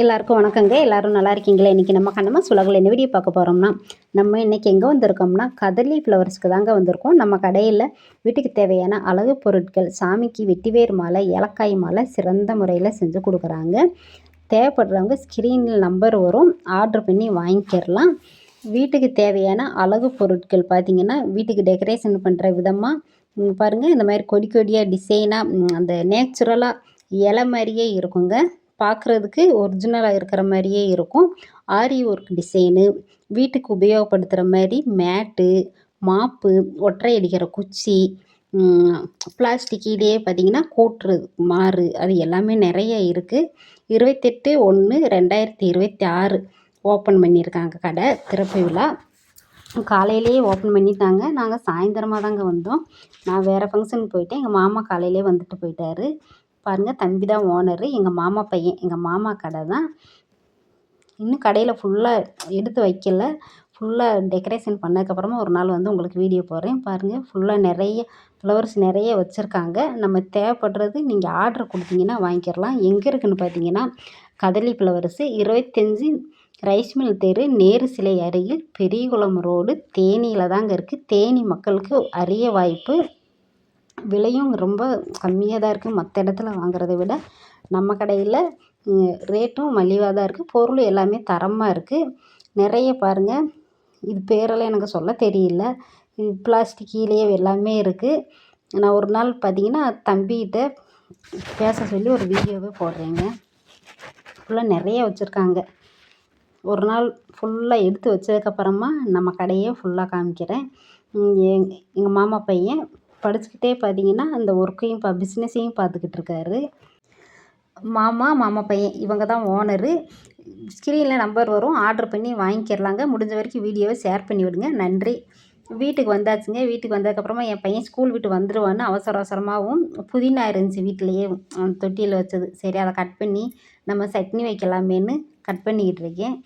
எல்லாருக்கும் வணக்கங்க. எல்லாரும் நல்லா இருக்கீங்களா? இன்றைக்கி நம்ம கண்ணம்மா சுலகில் என்ன வீடியோ பார்க்க போகிறோம்னா, நம்ம இன்றைக்கி எங்கே வந்திருக்கோம்னா, கதலி ஃப்ளவர்ஸ்க்கு தாங்க வந்திருக்கோம். நம்ம கடையில் வீட்டுக்கு தேவையான அழகு பொருட்கள், சாமிக்கு வெட்டிவேர் மாலை, ஏலக்காய் மாலை சிறந்த முறையில் செஞ்சு கொடுக்குறாங்க. தேவைப்படுறவங்க ஸ்க்ரீனில் நம்பர் வரும், ஆர்டர் பண்ணி வாங்கிக்கிறலாம். வீட்டுக்கு தேவையான அழகு பொருட்கள் பார்த்திங்கன்னா, வீட்டுக்கு டெக்கரேஷன் பண்ணுற விதமாக பாருங்கள், இந்த மாதிரி கொடி கொடியாக டிசைனாக அந்த நேச்சுரலாக இலை மாதிரியே இருக்குங்க. பார்க்குறதுக்கு ஒரிஜினலாக இருக்கிற மாதிரியே இருக்கும். ஆரி ஒர்க் டிசைனு, வீட்டுக்கு உபயோகப்படுத்துகிற மாதிரி மேட்டு, மாப்பு, ஒற்றை அடிக்கிற குச்சி, பிளாஸ்டிக்கிலேயே பார்த்திங்கன்னா கூற்று மாறு, அது எல்லாமே நிறைய இருக்குது. 28/1/2026 ஓப்பன் பண்ணியிருக்காங்க கடை. திறப்பு விழா காலையிலேயே ஓப்பன் பண்ணிட்டாங்க. நாங்கள் சாயந்தரமாக தாங்க வந்தோம். நான் வேறு ஃபங்க்ஷனுக்கு போயிட்டேன். எங்கள் மாமா காலையிலே வந்துட்டு போயிட்டார். பாருங்கள், தம்பி தான் ஓனரு, எங்கள் மாமா பையன், எங்கள் மாமா கடை தான். இன்னும் கடையில் ஃபுல்லாக எடுத்து வைக்கல. ஃபுல்லாக டெக்கரேஷன் பண்ணதுக்கப்புறமா ஒரு நாள் வந்து உங்களுக்கு வீடியோ போடுறேன். பாருங்கள், ஃபுல்லாக நிறைய ஃப்ளவர்ஸ் நிறைய வச்சுருக்காங்க. நம்ம தேவைப்படுறது நீங்கள் ஆர்டர் கொடுத்தீங்கன்னா வாங்கிக்கிறலாம். எங்கே இருக்குதுன்னு பார்த்தீங்கன்னா, கதலி ஃப்ளவர்ஸு 25 ரைஸ் மில் தெரு, நேரு சிலை அருகில், பெரியகுளம் ரோடு, தேனியில் தாங்க இருக்குது. தேனி மக்களுக்கு அரிய வாய்ப்பு. விலையும் ரொம்ப கம்மியாக தான் இருக்குது. மற்ற இடத்துல வாங்குறத விட நம்ம கடையில் ரேட்டும் மலிவாக தான் இருக்குது. பொருள் எல்லாமே தரமாக இருக்குது. நிறைய பாருங்கள், இது பேரெல்லாம் எனக்கு சொல்ல தெரியல. பிளாஸ்டிக்கிலேயே எல்லாமே இருக்குது. நான் ஒரு நாள் பார்த்திங்கன்னா தம்பிகிட்ட பேச சொல்லி ஒரு வீடியோவே போடுறேங்க. ஃபுல்லாக நிறைய வச்சுருக்காங்க. ஒரு நாள் ஃபுல்லாக எடுத்து வச்சதுக்கப்புறமா நம்ம கடையே ஃபுல்லாக காமிக்கிறேன். எங்கள் மாமா பையன் படிச்சுக்கிட்டே பார்த்திங்கன்னா அந்த ஒர்க்கையும் பிஸ்னஸையும் பார்த்துக்கிட்டு இருக்காரு. மாமா பையன் இவங்க தான் ஓனரு. ஸ்க்ரீனில் நம்பர் வரும், ஆர்டர் பண்ணி வாங்கிக்கிறலாங்க. முடிஞ்ச வரைக்கும் வீடியோவை ஷேர் பண்ணி விடுங்க. நன்றி. வீட்டுக்கு வந்தாச்சுங்க. வீட்டுக்கு வந்ததுக்கப்புறமா என் பையன் ஸ்கூல் விட்டு வந்துடுவான்னு அவசரமாகவும் புதினா இருந்துச்சு வீட்டிலையே தொட்டியில் வச்சது. சரி, அதை கட் பண்ணி நம்ம சட்னி வைக்கலாமேன்னு கட் பண்ணிக்கிட்டு இருக்கேன்.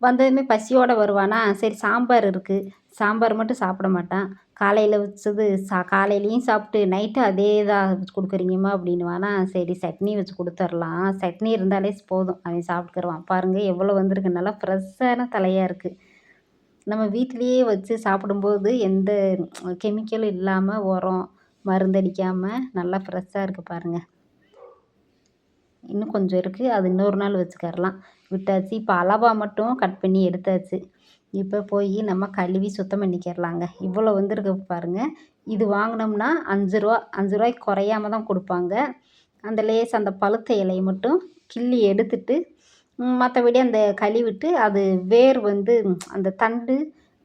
வந்ததுமே பசியோடு வருவானா, சரி சாம்பார் இருக்குது, சாம்பார் மட்டும் சாப்பிட மாட்டான். காலையில் வச்சது காலையிலையும் சாப்பிட்டு நைட்டு அதே தான் வச்சு கொடுக்குறீங்கம்மா அப்படின்னுவானா. சரி சட்னி வச்சு கொடுத்துர்லாம், சட்னி இருந்தாலே போதும், அவன் சாப்பிட்டுக்குருவான். பாருங்கள் எவ்வளோ வந்திருக்கு, நல்லா ஃப்ரெஷ்ஷான தலையாக இருக்குது. நம்ம வீட்டிலையே வச்சு சாப்பிடும்போது எந்த கெமிக்கலும் இல்லாமல், உரம் மருந்தடிக்காமல் நல்லா ஃப்ரெஷ்ஷாக இருக்குது பாருங்கள். இன்னும் கொஞ்சம் இருக்குது, அது இன்னொரு நாள் வச்சுக்கரலாம். விட்டாச்சு. இப்போ அளவாக மட்டும் கட் பண்ணி எடுத்தாச்சு. இப்போ போய் நம்ம கழுவி சுத்தம் பண்ணிக்கிறலாங்க. இவ்வளோ வந்திருக்கு பாருங்கள். இது வாங்கினோம்னா 5 ரூபா, 5 ரூபாய்க்கு குறையாம தான் கொடுப்பாங்க. அந்த அந்த பழுத்த இலையை மட்டும் கிள்ளி எடுத்துட்டு, மற்றபடி அந்த கழுவிட்டு அது வேர் வந்து அந்த தண்டு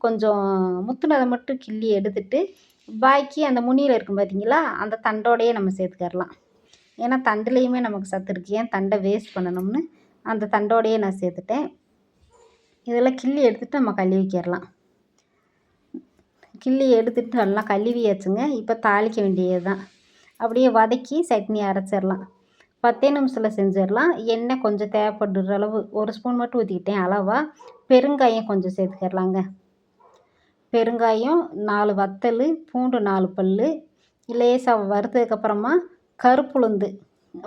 கொஞ்சம் முத்துனதை மட்டும் கிள்ளி எடுத்துட்டு, பாக்கி அந்த முனியில் இருக்கும் பார்த்தீங்களா, அந்த தண்டோடையே நம்ம சேர்த்துக்கரலாம். ஏன்னா தண்டுலேயுமே நமக்கு சத்து இருக்குது, ஏன் தண்டை வேஸ்ட் பண்ணணும்னு அந்த தண்டோடையே நான் சேர்த்துட்டேன். இதெல்லாம் கிள்ளி எடுத்துகிட்டு நம்ம கழுவிக்கிறலாம். கிள்ளி எடுத்துகிட்டு நல்லா கழுவியாச்சுங்க. இப்போ தாளிக்க வேண்டியது தான். அப்படியே வதக்கி சட்னி அரைச்சிடலாம். 10 நிமிஷத்தில் செஞ்சிடலாம். எண்ணெய் கொஞ்சம் தேவைப்படுற அளவு 1 ஸ்பூன் மட்டும் ஊற்றிக்கிட்டேன் அளவாக. பெருங்காயம் கொஞ்சம் சேர்த்துக்கிறலாங்க. பெருங்காயம், 4 வத்தல், பூண்டு 4 பல், லேசாக வறுத்ததுக்கப்புறமா கருப்புளுந்து,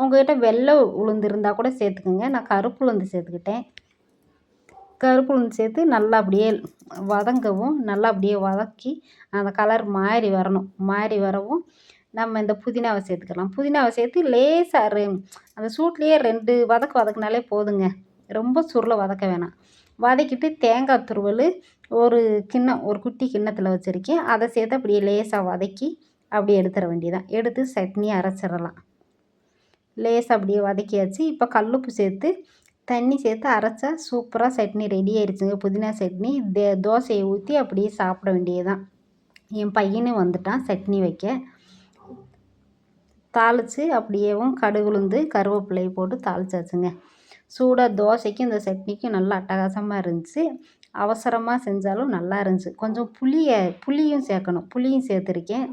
உங்கள்கிட்ட வெள்ளை உளுந்து இருந்தால் கூட சேர்த்துக்குங்க. நான் கருப்புளுந்து சேர்த்துக்கிட்டேன். கருப்புளுந்து சேர்த்து நல்லா அப்படியே வதங்கவும், நல்லா அப்படியே வதக்கி அந்த கலர் மாறி வரணும். மாறி வரவும் நம்ம இந்த புதினாவை சேர்த்துக்கலாம். புதினாவை சேர்த்து லேசாக அந்த சூட்லேயே 2 வதக்குனாலே போதுங்க. ரொம்ப சுருள வதக்க வேணாம். வதக்கிட்டு தேங்காய் துருவல் ஒரு கிண்ணம், ஒரு குட்டி கிண்ணத்தில் வச்சுருக்கேன். அதை சேர்த்து அப்படியே லேசாக வதக்கி அப்படியே எடுத்துட வேண்டியதான். எடுத்து சட்னி அரைச்சிடலாம். லேசாக அப்படியே வதக்கியாச்சு. இப்போ கல்லுப்பு சேர்த்து தண்ணி சேர்த்து அரைச்சா சூப்பராக சட்னி ரெடி ஆயிடுச்சுங்க. புதினா சட்னி. தோசையை ஊற்றி அப்படியே சாப்பிட வேண்டியதுதான். என் பையனும் வந்துட்டான் சட்னி வைக்க. தாளித்து அப்படியேவும் கடுகுளுந்து கருவேப்பிலையை போட்டு தாளிச்சாச்சுங்க. சூடாக தோசைக்கும் இந்த சட்னிக்கும் நல்லா அட்டகாசமாக இருந்துச்சு. அவசரமாக செஞ்சாலும் நல்லா இருந்துச்சு. கொஞ்சம் புளியும் சேர்க்கணும். புளியும் சேர்த்துருக்கேன்.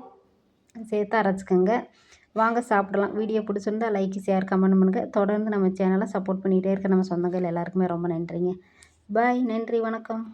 சேர்த்து அரைச்சிக்கோங்க. வாங்க சாப்பிடலாம். வீடியோ பிடிச்சிருந்தா லைக், ஷேர், கமெண்ட் பண்ணுங்கள். தொடர்ந்து நம்ம சேனலை சப்போர்ட் பண்ணிகிட்டே இருக்க நம்ம சொந்தங்கள் எல்லாருக்குமே ரொம்ப நன்றிங்க. பாய். நன்றி, வணக்கம்.